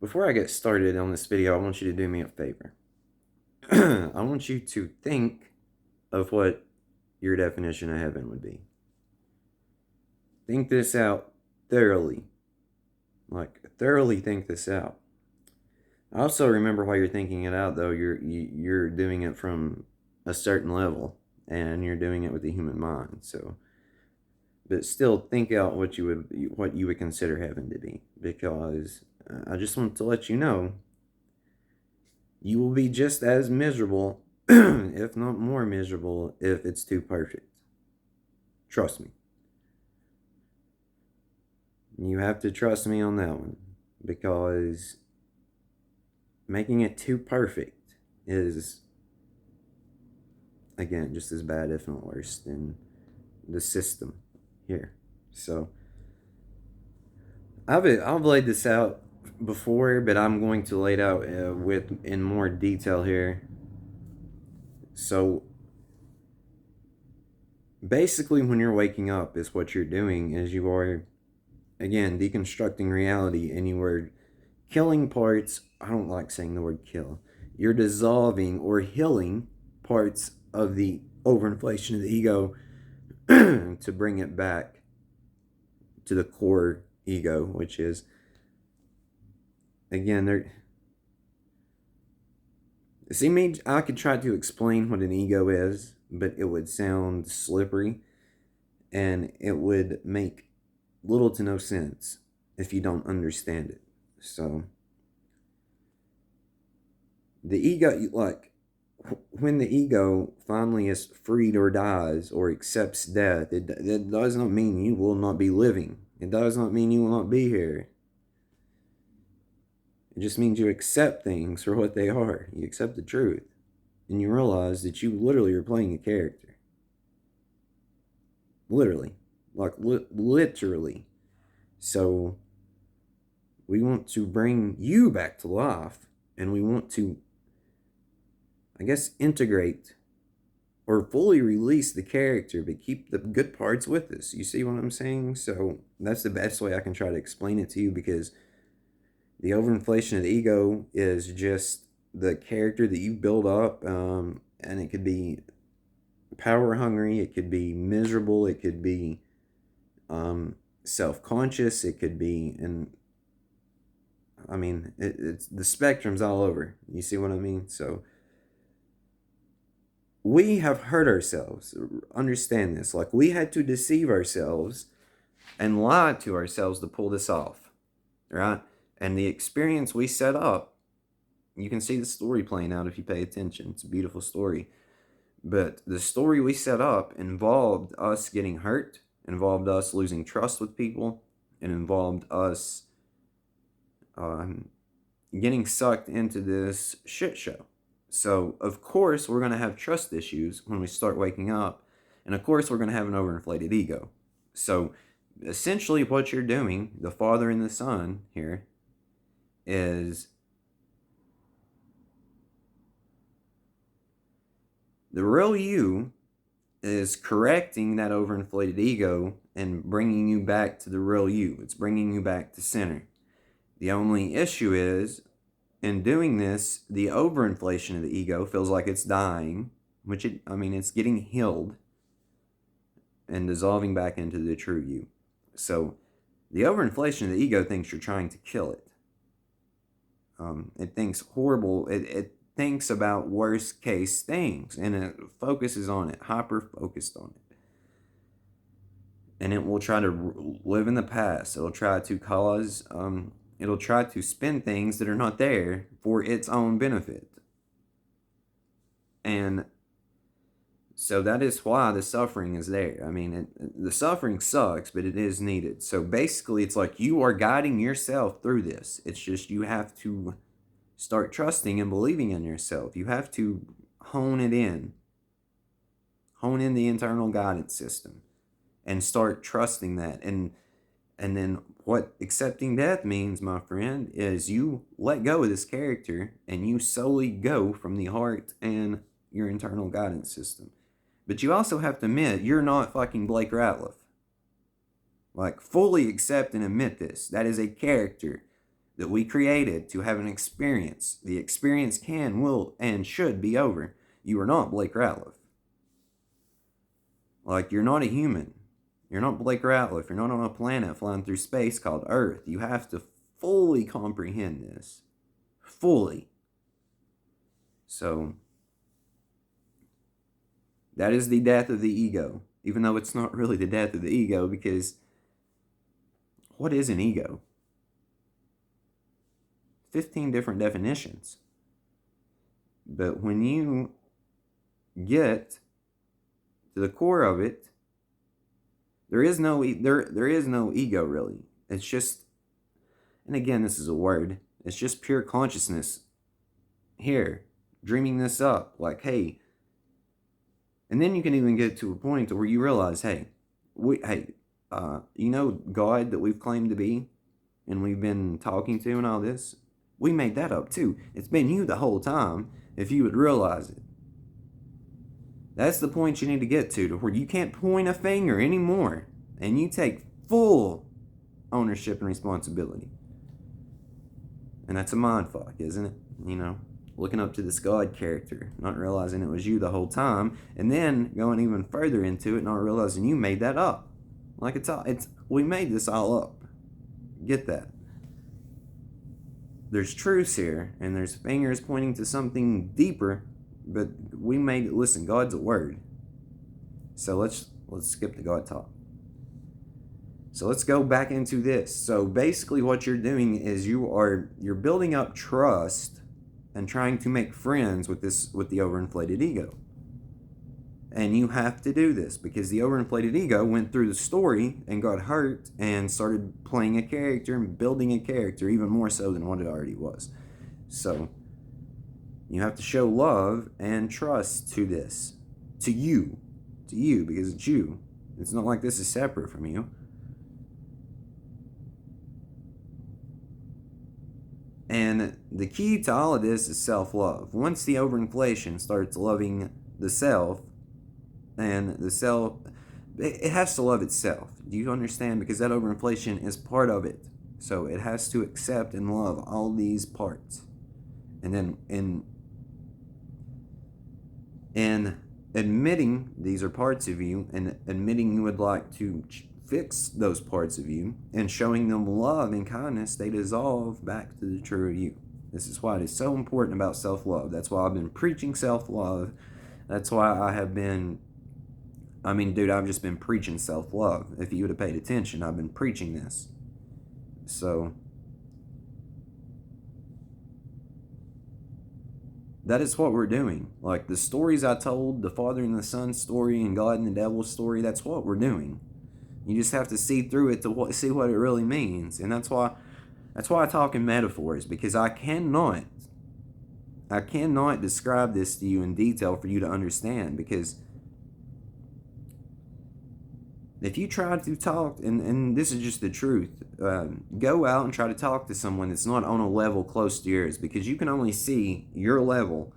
Before I get started on this video, I want you to do me a favor. I want you to think of what your definition of heaven would be. Think this out thoroughly. Thoroughly think this out. I also remember while you're thinking it out, though, you're doing it from a certain level, and you're doing it with the human mind. So, but still, think out what you would consider heaven to be, because I just want to let you know you will be just as miserable, if not more miserable, if it's too perfect. Trust me. You have to trust me on that one, because making it too perfect is, again, just as bad, if not worse, than the system here. So I've laid this out before, but I'm going to lay it out in more detail here. So basically, when you're waking up, is what you're doing is you are, again, deconstructing reality, and you are killing parts. I don't like saying the word kill. You're dissolving or healing parts of the overinflation of the ego to bring it back to the core ego, which is, again, I could try to explain what an ego is, but it would sound slippery, and it would make little to no sense if you don't understand it. So the ego, when the ego finally is freed or dies or accepts death, it does not mean you will not be living. It does not mean you will not be here. It just means you accept things for what they are. You accept the truth. And you realize that you literally are playing a character. Literally. Literally. So we want to bring you back to life, and we want to, I guess, integrate or fully release the character, but keep the good parts with us. You see what I'm saying? So that's the best way I can try to explain it to you, because the overinflation of the ego is just the character that you build up, and it could be power hungry, it could be miserable, it could be self-conscious, it could be, and I mean, it's the spectrum's all over. You see what I mean? So we have hurt ourselves. Understand this. Like, we had to deceive ourselves and lie to ourselves to pull this off, right? And the experience we set up, you can see the story playing out if you pay attention. It's a beautiful story. But the story we set up involved us getting hurt, involved us losing trust with people, and involved us getting sucked into this shit show. So, of course, we're going to have trust issues when we start waking up. And, of course, we're going to have an overinflated ego. So, essentially, what you're doing, the Father and the Son here, is the real you is correcting that overinflated ego and bringing you back to the real you. It's bringing you back to center. The only issue is, in doing this, the overinflation of the ego feels like it's dying, which it's getting healed and dissolving back into the true you. So the overinflation of the ego thinks you're trying to kill it. It thinks horrible. It thinks about worst case things, and it focuses on it, hyper focused on it. And it will try to live in the past. It'll try to cause, it'll try to spin things that are not there for its own benefit. And so that is why the suffering is there. I mean, the suffering sucks, but it is needed. So basically, it's like you are guiding yourself through this. It's just you have to start trusting and believing in yourself. You have to hone in the internal guidance system, and start trusting that. And then what accepting death means, my friend, is you let go of this character and you solely go from the heart and your internal guidance system. But you also have to admit, you're not fucking Blake Ratliff. Like, fully accept and admit this. That is a character. that we created to have an experience. The experience can, will, and should be over. You are not Blake Ratliff. Like, you're not a human. You're not Blake Ratliff. You're not on a planet flying through space called Earth. You have to fully comprehend this. Fully. So, that is the death of the ego. Even though it's not really the death of the ego, because what is an ego? 15 different definitions. But when you get to the core of it, there is no ego, really. It's just, and again, this is a word, it's just pure consciousness here, dreaming this up, like, hey. And then you can even get to a point where you realize, hey, you know God that we've claimed to be and we've been talking to and all this? We made that up too. It's been you the whole time, if you would realize it. That's the point you need to get to where you can't point a finger anymore and you take full ownership and responsibility. And that's a mind fuck, isn't it? You know, looking up to this God character, not realizing it was you the whole time, and then going even further into it, not realizing you made that up. Like we made this all up. Get that? There's truths here, and there's fingers pointing to something deeper, but we made it. Listen, God's a word. So let's skip the God talk. So let's go back into this. So basically what you're doing is you're building up trust and trying to make friends with the overinflated ego. And you have to do this because the overinflated ego went through the story and got hurt and started playing a character and building a character even more so than what it already was. So you have to show love and trust to this, to you, because it's you. It's not like this is separate from you. And the key to all of this is self-love. Once the overinflation starts loving the self, and the self, it has to love itself. Do you understand? Because that overinflation is part of it. So it has to accept and love all these parts. And then in admitting these are parts of you, and admitting you would like to fix those parts of you, and showing them love and kindness, they dissolve back to the true you. This is why it is so important about self-love. That's why I've been preaching self-love. That's why I've just been preaching self-love. If you would have paid attention, I've been preaching this. So that is what we're doing. Like the stories I told, the Father and the Son story and God and the Devil story, that's what we're doing. You just have to see through it to see what it really means. And that's why I talk in metaphors, because I cannot describe this to you in detail for you to understand. Because if you try to talk, and this is just the truth, go out and try to talk to someone that's not on a level close to yours, because you can only see your level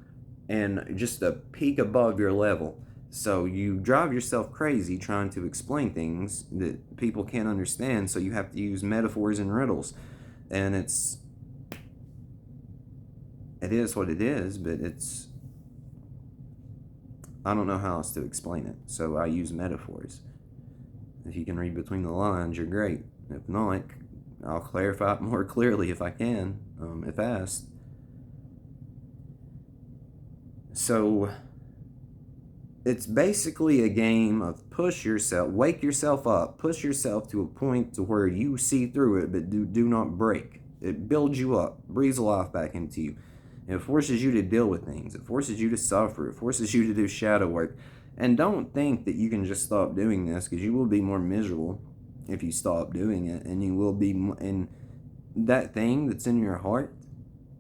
and just a peak above your level. So you drive yourself crazy trying to explain things that people can't understand, so you have to use metaphors and riddles. And it is what it is, but I don't know how else to explain it, so I use metaphors. If you can read between the lines, you're great. If not, I'll clarify it more clearly if I can, if asked. So it's basically a game of wake yourself up, push yourself to a point to where you see through it, but do not break. It builds you up, breathes life back into you. It forces you to deal with things. It forces you to suffer. It forces you to do shadow work. And don't think that you can just stop doing this, because you will be more miserable if you stop doing it. And you will be, and that thing that's in your heart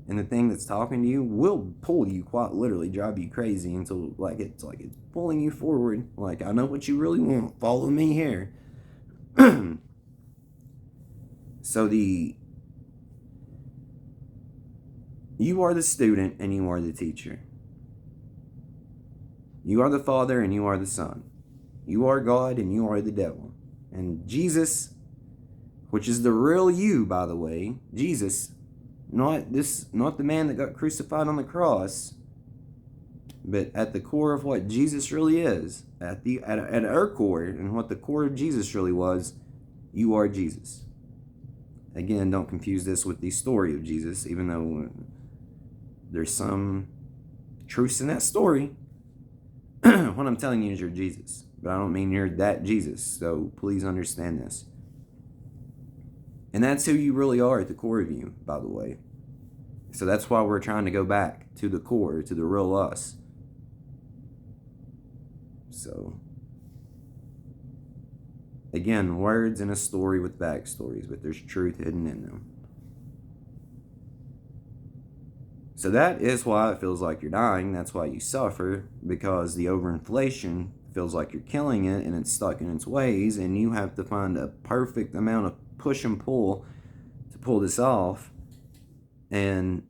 and the thing that's talking to you will pull you, quite literally drive you crazy until it's pulling you forward. Like, I know what you really want. Follow me here. So you are the student and you are the teacher. You are the Father and you are the Son. You are God and you are the devil. And Jesus, which is the real you, by the way, Jesus Not the man that got crucified on the cross, but at the core of what Jesus really is, at our core, and what the core of Jesus really was, you are Jesus. Again, don't confuse this with the story of Jesus, even though there's some truth in that story. What I'm telling you is you're Jesus, but I don't mean you're that Jesus, so please understand this. And that's who you really are at the core of you, by the way. So that's why we're trying to go back to the core, to the real us. So, again, words in a story with backstories, but there's truth hidden in them. So that is why it feels like you're dying. That's why you suffer, because the overinflation feels like you're killing it and it's stuck in its ways, and you have to find a perfect amount of push and pull to pull this off. And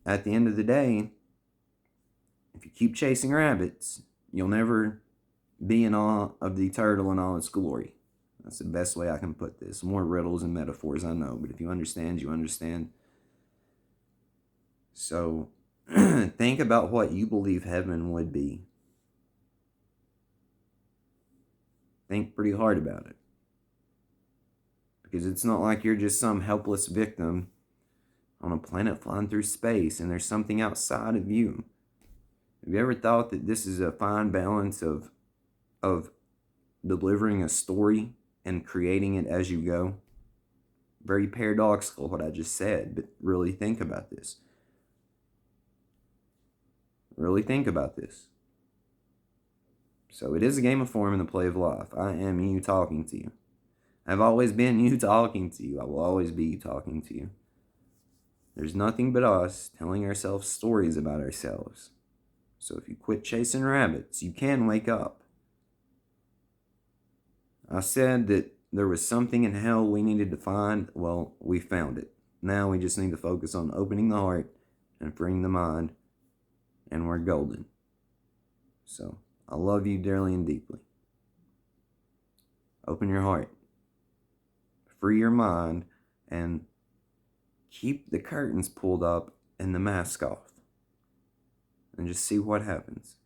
at the end of the day, if you keep chasing rabbits, you'll never be in awe of the turtle in all its glory. That's the best way I can put this. More riddles and metaphors, I know, but if you understand, you understand. So think about what you believe heaven would be. Think pretty hard about it. Because it's not like you're just some helpless victim on a planet flying through space and there's something outside of you. Have you ever thought that this is a fine balance of delivering a story and creating it as you go? Very paradoxical what I just said, but really think about this. Really think about this. So it is a game of form and the play of life. I am you talking to you. I've always been you talking to you. I will always be talking to you. There's nothing but us telling ourselves stories about ourselves. So if you quit chasing rabbits, you can wake up. I said that there was something in hell we needed to find. Well, we found it. Now we just need to focus on opening the heart and freeing the mind, and we're golden. So I love you dearly and deeply. Open your heart, free your mind, and keep the curtains pulled up and the mask off. And just see what happens.